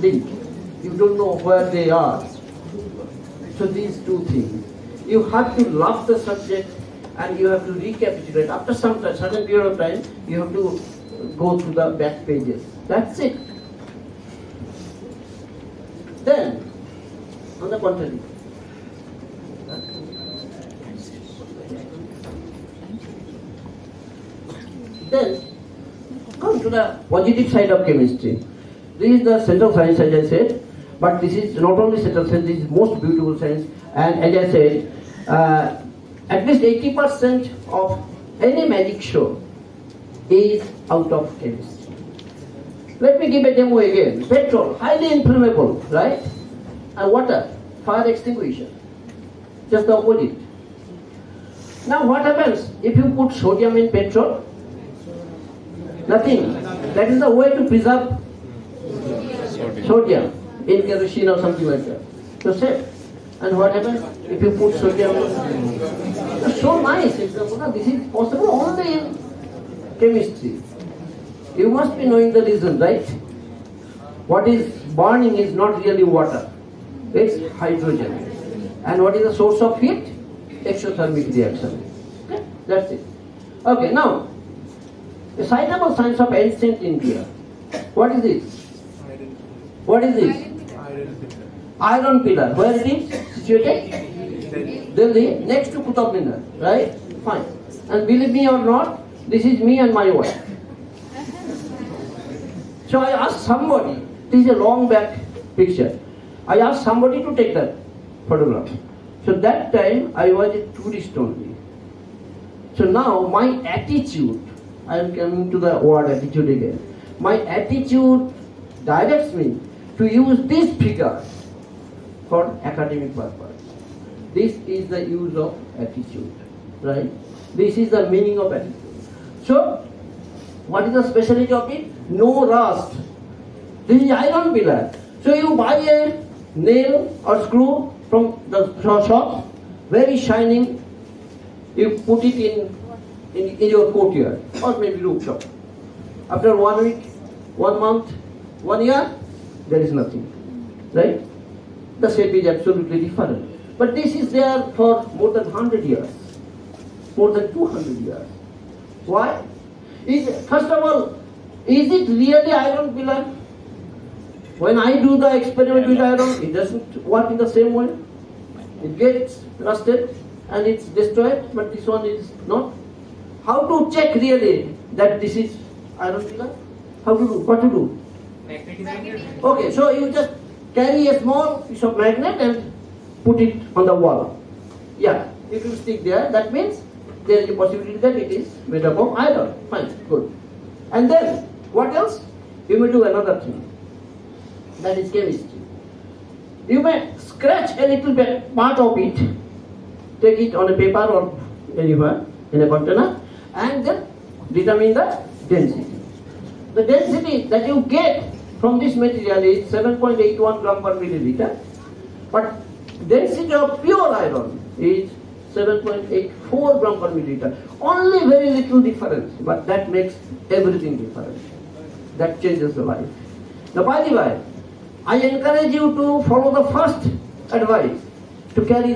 link. You don't know where they are. So these two things. You have to love the subject and you have to recapitulate. After some time, certain period of time, you have to go through the back pages. That's it. Then, on the contrary, then come to the positive side of chemistry. This is the central science, as I said, but this is not only central science, this is most beautiful science. And as I said, at least 80% of any magic show is out of chemistry. Let me give a demo again. Petrol, highly inflammable, right? And water, fire extinguisher. Just the opposite. Now what happens if you put sodium in petrol? Nothing. That is the way to preserve sodium in kerosene or something like that. So safe. And what happens if you put sodium? It's so nice. This is possible only in chemistry. You must be knowing the reason, right? What is burning is not really water. It's hydrogen. And what is the source of heat? Exothermic reaction. Okay? That's it. Okay, now, the citable science of ancient India. What is it? What is this? Iron pillar. Where it is situated? Delhi, next to Qutub Minar. Right? Fine. And believe me or not, this is me and my wife. So I asked somebody, this is a long back picture. I asked somebody to take that photograph. So that time I was a tourist only. So now my attitude, I am coming to the word attitude again. My attitude directs me to use this figure for academic purpose. This is the use of attitude, right? This is the meaning of attitude. So, what is the specialty of it? No rust. This is iron pillar. So you buy a nail or screw from the shop, very shining. You put it in your courtyard or maybe rooftop. After 1 week, 1 month, 1 year, there is nothing, right? The shape is absolutely different. But this is there for more than 100 years, more than 200 years. Why? First of all, is it really iron pillar? When I do the experiment with iron, it doesn't work in the same way. It gets rusted and it's destroyed, but this one is not. How to check really that this is iron pillar? How to do? What to do? Okay, so you just carry a small piece of magnet and put it on the wall. Yeah, it will stick there. That means there is a possibility that it is made up of iron. Fine, good. And then, what else? You may do another thing. That is chemistry. You may scratch a little bit part of it, take it on a paper or anywhere in a container, and then determine the density. The density that you get from this material is 7.81 gram per milliliter, but density of pure iron is 7.84 gram per milliliter. Only very little difference, but that makes everything different. That changes the life. Now, by the way, I encourage you to follow the first advice, to carry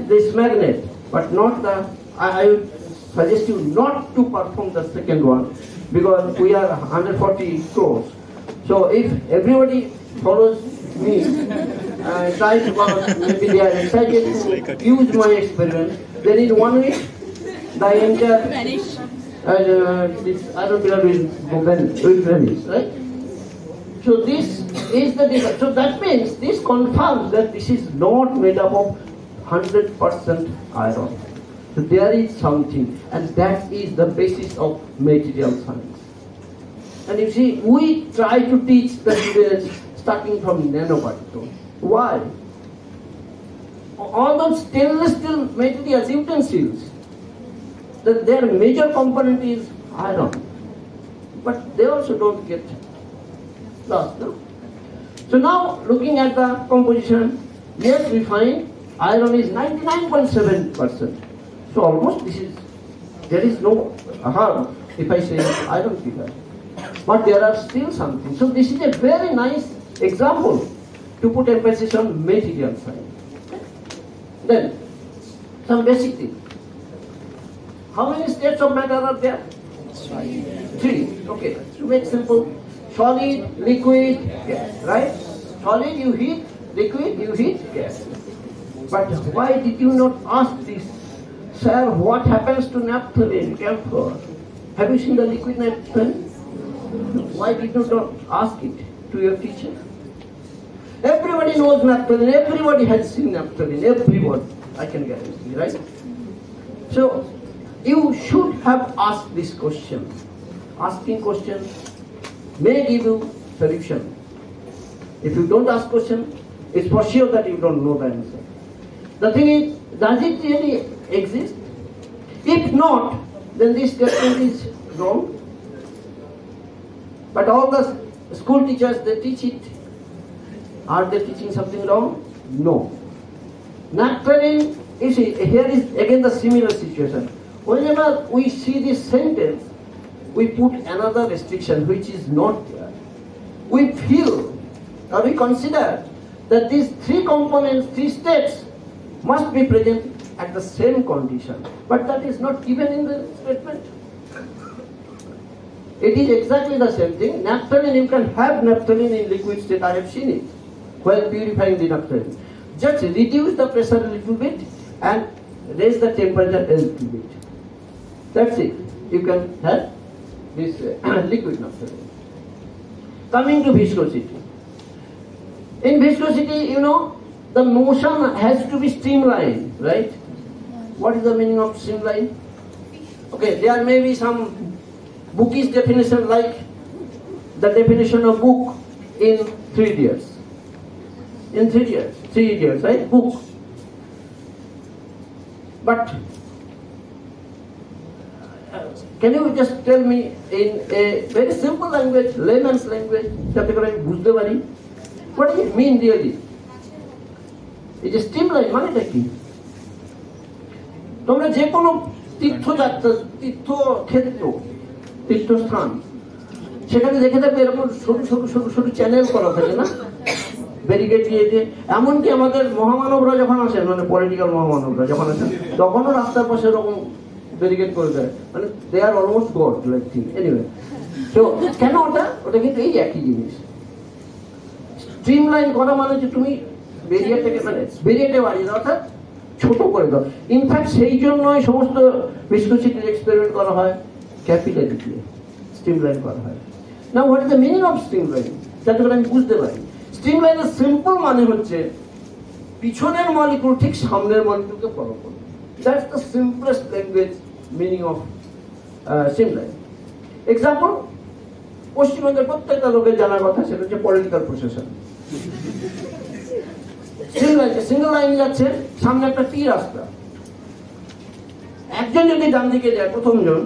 this magnet, but not the, I would suggest you not to perform the second one, because we are 140 crores. So if everybody follows me and tries to, maybe they are excited to use my experiment, then in 1 week, the entire this iron pillar will vanish, right? So this is the difference. So that means this confirms that this is not made up of 100% iron. So there is something, and that is the basis of material science. And you see, we try to teach the students starting from nanoparticles. Why? All those stainless steel materials, utensils, their major component is iron. But they also don't get lost, no? So now, looking at the composition, yes, we find iron is 99.7%. So almost there is no harm if I say iron pillar. But there are still something. So this is a very nice example to put emphasis on material science. Okay? Then, some basic things. How many states of matter are there? 3. Okay, to make simple. Solid, liquid, gas, right? Solid you heat, liquid you heat, gas. But why did you not ask this? Sir, what happens to naphthalene, camphor? Have you seen the liquid naphthalene? Why did you not ask it to your teacher? Everybody knows naphthalene, everybody has seen naphthalene, everyone, I can guarantee, right? So, you should have asked this question. Asking questions may give you solution. If you don't ask question, it's for sure that you don't know the answer. The thing is, does it really exist? If not, then this statement is wrong. But all the school teachers, they teach it. Are they teaching something wrong? No. Nectarine, you see, here is again the similar situation. Whenever we see this sentence, we put another restriction which is not there. We feel or we consider that these three components, three states must be present at the same condition. But that is not given in the statement. It is exactly the same thing. Naphthalene, you can have naphthalene in liquid state. I have seen it while purifying the naphthalene. Just reduce the pressure a little bit and raise the temperature a little bit. That's it. You can have this liquid naphthalene. Coming to viscosity. In viscosity, you know, the motion has to be streamlined, right? What is the meaning of streamline? Okay, there may be some bookish definition like the definition of book in 3 idiots. In 3 idiots, right? Book. But can you just tell me in a very simple language, layman's language, what does it mean really? It is streamline, মানেটা কি? তোমরা যে কোনো তীর্থযাত্রা, তীর্থক্ষেত্র, তীর্থস্থান, সেখানে দেখে থাকবে এরকম সরু সরু সরু সরু চ্যানেল করা থাকে না, ব্যারিকেড দিয়ে দিয়ে। এমনকি আমাদের মহামানবরা যখন আসেন, মানে পলিটিক্যাল মহামানবরা যখন আসেন, তখনও রাস্তার পাশে এরকম ব্যারিকেড করে দেয়, মানে they are almost god like thing. Anyway, তো কেন ওটা কিন্তু এই একই জিনিস। স্ট্রিমলাইন করা মানে যে তুমি বেরিয়েটাকে মানে বেরিয়েটে বাড়িয়ে দাও, অর্থাৎ ছোট করে দাও। ইনফ্যাক্ট সেই জন্যই সমস্ত ভিসকোসিটির এক্সপেরিমেন্ট করা হয় ক্যাপিলারি দিয়ে, স্ট্রিমলাইন করা হয়। Now what is the meaning of streamline, যাতে করে আমি বুঝতে পারি। স্ট্রিমলাইনের সিম্পল মানে হচ্ছে পিছনের মলিকুল ঠিক সামনের মলিকুলকে ফলো করবে। That's the simplest language meaning of streamline. Example, পশ্চিমবঙ্গের প্রত্যেকটা লোকের জানার কথা, সেটা হচ্ছে পলিটিক্যাল প্রসেশন। সিঙ্গেল লাইন যাচ্ছে, সামনে একটা টি রাস্তা, একজন যদি ডান দিকে যায়, প্রথমজন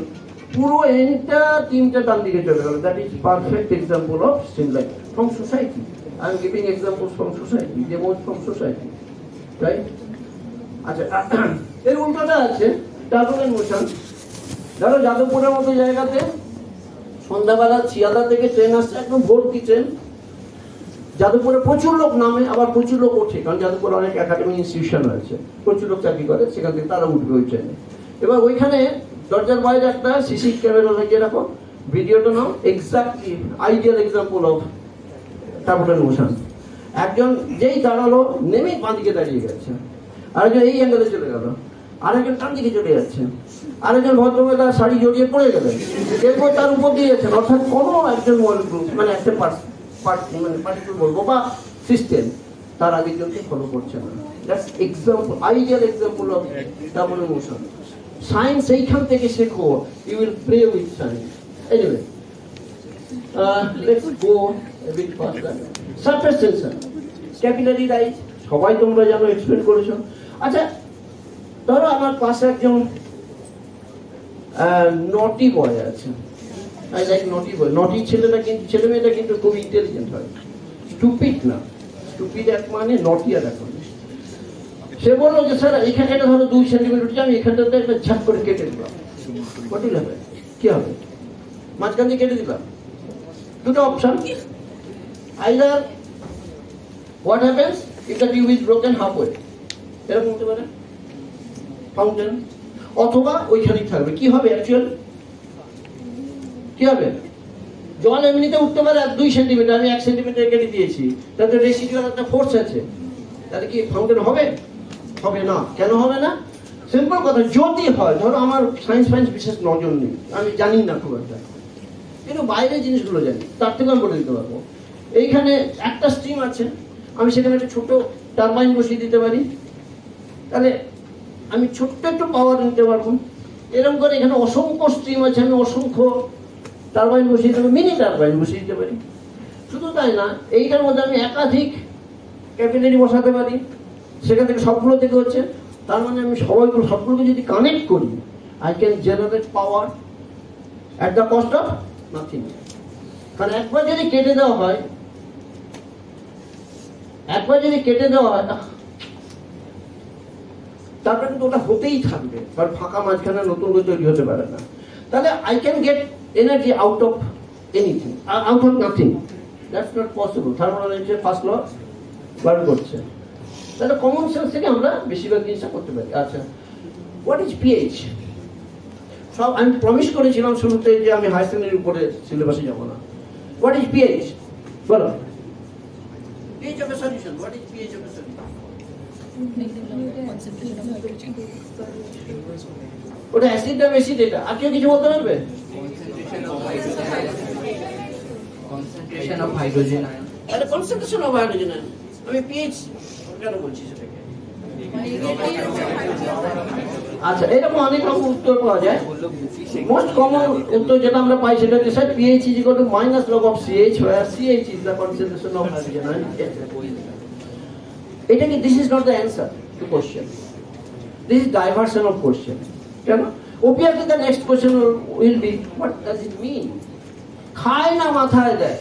পুরো এনটা টিমটা ডান দিকে চলে গেল। That is perfect example of streamline from society. I am giving examples from society, demos from society, right? আচ্ছা, এর উল্টোটা আছে টার্বুলেন্ট মোশন। ধরো যাদবপুরের মতো জায়গাতে সন্ধ্যাবেলা শিয়ালদা থেকে ট্রেন আসছে, একদম ভর্তি ট্রেন। যাদবপুরে প্রচুর লোক নামে, আবার প্রচুর লোক ওঠে, কারণ যাদবপুরে অনেক একাডেমি ইনস্টিটিউশন আছে, প্রচুর লোক চাকরি করে, সেখান থেকে তারা উঠবে ওই ট্রেনে। এবার ওইখানে দরজার বাইরে একটা সিসি ক্যামেরা লাগিয়ে রাখো, ভিডিওটা নাও। Exactly ideal example of turbulent motion. একজন যেই দাঁড়ালো, নেমেই বাঁ দিকে দাঁড়িয়ে গেছে, আরেকজন এই অ্যাঙ্গেলে চলে গেল, আরেকজন ডান দিকে চলে যাচ্ছে, আরেকজন ভদ্রমহিলা শাড়ি জড়িয়ে পড়ে গেলেন, এরপর তার উপর দিয়ে যাচ্ছেন। অর্থাৎ কোনো একজন মানে একটা পার্টিকুলার বলবো বা সিস্টেম তার আগের জনকে ফলো করছে না। That's example, ideal example of turbulent motion. Science এইখান থেকে শেখো, you will play with science. Anyway, let's go a bit faster. Surface tension, capillary rise, সবাই তোমরা জানো, এক্সপ্লেন করেছো। আচ্ছা, ধরো আমার পাশে একজন নটি বয় আছে। আই লাইক নটি বয়। নটি ছেলেটা কিন্তু, ছেলে মেয়েটা কিন্তু খুব ইন্টেলিজেন্ট হয়, স্টুপিড না। স্টুপিড এক মানে, নটি আর এক মানে। সে বললো যে স্যার এখানে এটা ধরো 2 সেন্টিমিটার, আমি এখানটাতে একটা ঝাপ করে কেটে দিলাম, কটি হবে, কি হবে? মাঝখান দিয়ে কেটে দিলাম। দুটো option, either what happens if the tube is broken halfway, এরকম হতে পারে ফাউন্টেন, অথবা ওইখানেই থাকবে। কি হবে অ্যাকচুয়াল? কি হবে? জল এমনিতে উঠতে পারে 2 সেন্টিমিটার, আমি 1 সেন্টিমিটার কেটে দিয়েছি, তাতে রেসিডুয়াল একটা ফোর্স আছে, তাহলে কি ফাউন্টেন হবে? হবে না। কেন হবে না? সিম্পল কথা, যদি হয়, ধরো আমার সায়েন্স বিশেষ নজর নেই, আমি জানি না খুব একটা, কিন্তু বাইরের জিনিসগুলো জানি, তার থেকে আমি বলে দিতে পারবো। এইখানে একটা স্ট্রিম আছে, আমি সেখানে একটা ছোট টারবাইন বসিয়ে দিতে পারি, তাহলে আমি ছোট্ট একটু পাওয়ার নিতে পারবো। এরকম করে এখানে অসংখ্য স্ট্রিম আছে, আমি অসংখ্য টারবাইন বসিয়ে দেবো, মিনি টারবাইন বসিয়ে দিতে পারি। শুধু তাই না, এইটার মধ্যে আমি একাধিক ক্যাপিলারি বসাতে পারি, সেখান থেকে সবগুলো থেকে হচ্ছে। তার মানে আমি সবগুলোকে যদি কানেক্ট করি, I can generate power at the cost of nothing. কারণ একবার যদি কেটে দেওয়া হয় তারপরে কিন্তু ওটা হতেই থাকবে, কারণ ফাঁকা মাঝখানে নতুন করে তৈরি হতে পারে না। তাহলে I can get energy out of anything, out of nothing. That's not possible. থার্মোডাইনামিক্সের ফার্স্ট ল বারণ করছে। তাহলে কমন সেন্স থেকে আমরা বেশিরভাগ জিনিসটা করতে পারি। আচ্ছা, হোয়াট ইজ পিএইচ? সব আমি প্রমিস করেছিলাম শুরুতে যে আমি হাই সেকেন্ডারির উপরে সিলেবাসে যাবো না। What is pH? বলো, pH of a solution. What is pH of a solution? ওটা অ্যাসিড না বেসিড? এটা আর কেউ কিছু বলতে পারবে? Concentration of hydrogen ion. তাহলে কনসেন্ট্রেশন অফ হাইড্রোজেন আয়ন আমি পিএইচ কেন বলছি সেটাকে? আচ্ছা, এরকম অনেক রকম উত্তর পাওয়া যায়। মোস্ট কমন উত্তর যেটা আমরা পাই সেটা হচ্ছে sir pH is equal to minus log of CH, where CH is the concentration of hydrogen ion. এটা কি? This is not the answer to question, this is diversion of question. কেন? obviously the next question will be what does it mean? খায় না মাথায় দেয়,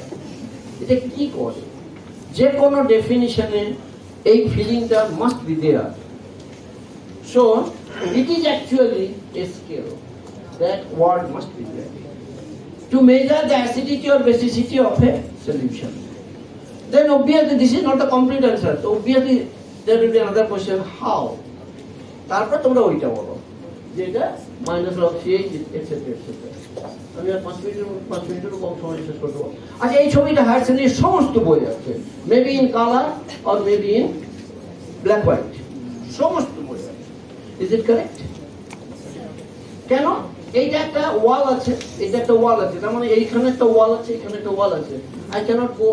এটা কি করে? যে কোনো ডেফিনিশনে এই ফিলিংটা must be there. So it is actually a scale. That word must be there to measure the acidity or basicity of a solution. Then obviously this is not a complete answer. So obviously there will be another question, how? তারপর তোমরা ওইটা বলো যেটা minus log CH etcetera etcetera. আমি আর 5 মিনিটের কম সময় শেষ করতে পারবো। আচ্ছা, এই ছবিটা হায়ার সেকেন্ডারির সমস্ত বই আছে, maybe in colour or maybe in black white, সমস্ত বই আছে। Is it correct? কেন? এইটা একটা ওয়াল আছে, এটা একটা ওয়াল আছে, তার মানে এইখানে একটা ওয়াল আছে, এখানে একটা ওয়াল আছে। I cannot go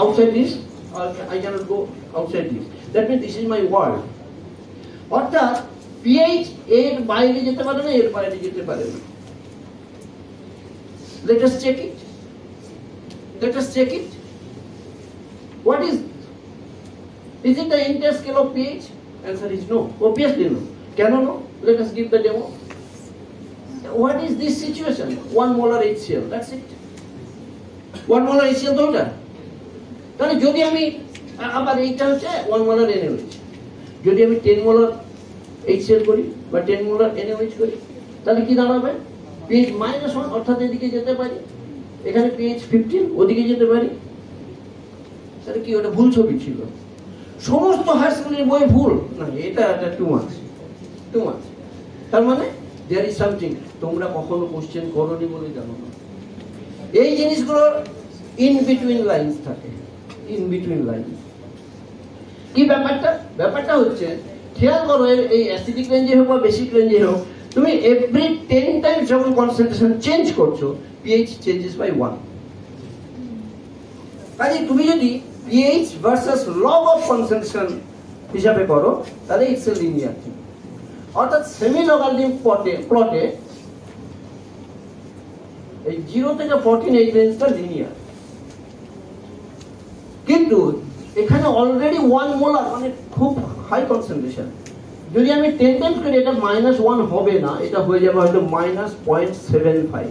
outside this or I cannot go outside this. That means this is my world. অর্থাৎ pH এর বাইরে যেতে পারে না, এর বাইরে যেতে পারে না। Let us check it. What is it the entire scale of pH? Answer is no. Obviously no. Can no? Let us give the demo. What is this situation? 1 molar HCl. That's it. 1 molar HCl তো ওটা। তাহলে যদি আমি আবার এইটা হচ্ছে 1 molar NaOH, যদি আমি 10 molar HCl করি বা 10 molar NaOH করি, তাহলে কি দাঁড়াবে? pH -1, অর্থাৎ এদিকে যেতে পারি। এখানে pH 15, ওদিকে যেতে পারি। তাহলে কি ওটা ভুল ছবি ছিল? সমস্ত হায়ার সেকেন্ডারি বই ভুল না, এটা টু মাচ। তার মানে দেয়ার ইজ সামথিং তোমরা কখনো কোশ্চেন করোনি বলে জানো না। এই জিনিসগুলো ইন বিটুইন লাইন্স থাকে, ইন বিটুইন লাইন্স। কি ব্যাপারটা হচ্ছে, খেয়াল করো, এই অ্যাসিডিক রেঞ্জে হোক বা বেসিক রেঞ্জে হোক, তুমি এভরি 10 টাইমস যখন কনসেন্ট্রেশন চেঞ্জ করছো, pH চেঞ্জেস বাই 1। কাজে তুমি যদি pH versus log of concentration হিসাবে করো, তাহলে ইটস এ লিনিয়ার থিং। অর্থাৎ সেমি লগারিদম প্লটে এই 0 থেকে 14 এই রেঞ্জটা লিনিয়ার, কিন্তু এখানে অলরেডি 1 মোলার মানে খুব হাই কনসেন্ট্রেশন। যদি আমি 10 টাইমস করি, এটা -1 হবে না, এটা হয়ে যাবে হয়তো -0.75।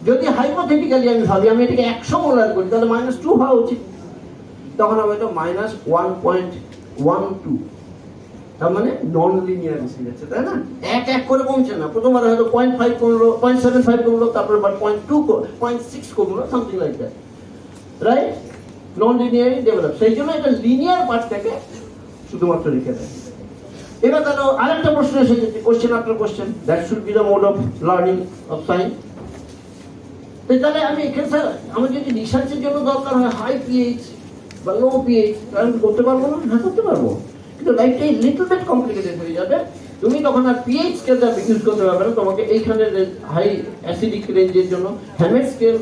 যদি হাইপোথেটিক্যালি আমি ভাবি আমি এটাকে 100 মোলার করি, তাহলে -2 হওয়া উচিত, তখন হবে এটা -1.12। তার মানে নন লিনিয়ার এসে যাচ্ছে, তাই না? এক করে কমছে না। প্রথমবার হয়তো 0.5 কমলো, 0.75 কমলো, তারপর 0.6 কমলো, something like that, right? Non লিনিয়ারই ডেভেলপ। সেই জন্য এটা লিনিয়ার পার্টটাকে শুধুমাত্র রেখে দেয়। এবার তাহলে আরেকটা প্রশ্ন এসেছে, question after question, that should be the mode of learning of science. তাহলে আমি এখানে স্যার আমার যদি রিসার্চের জন্য দরকার হয় হাই পিএইচ বা লো পিএইচ, আমি করতে পারবো না? হ্যাঁ, করতে পারবো, কিন্তু লাইফটা লিটল বিট কমপ্লিকেটেড হয়ে যাবে। তুমি তখন আর পিএইচ স্কেলটা ইউজ করতে পারবে না, তোমাকে এইখানে হাই অ্যাসিডিক রেঞ্জের জন্য হ্যামেট স্কেল,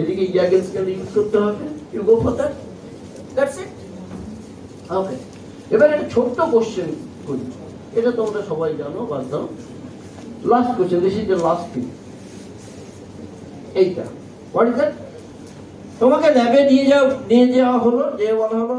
এদিকে ইয়াগেন স্কেল ইউজ করতে হবে। You go for that, that's it. Okay, এবার একটা ছোট্ট কোশ্চেন করি, এটা তোমরা সবাই জানো, বাদ দাও। Last question, this is the last thing. এইটা, what is that? তোমাকে ল্যাবে নিয়ে যাওয়া হলো, যে বলা হলো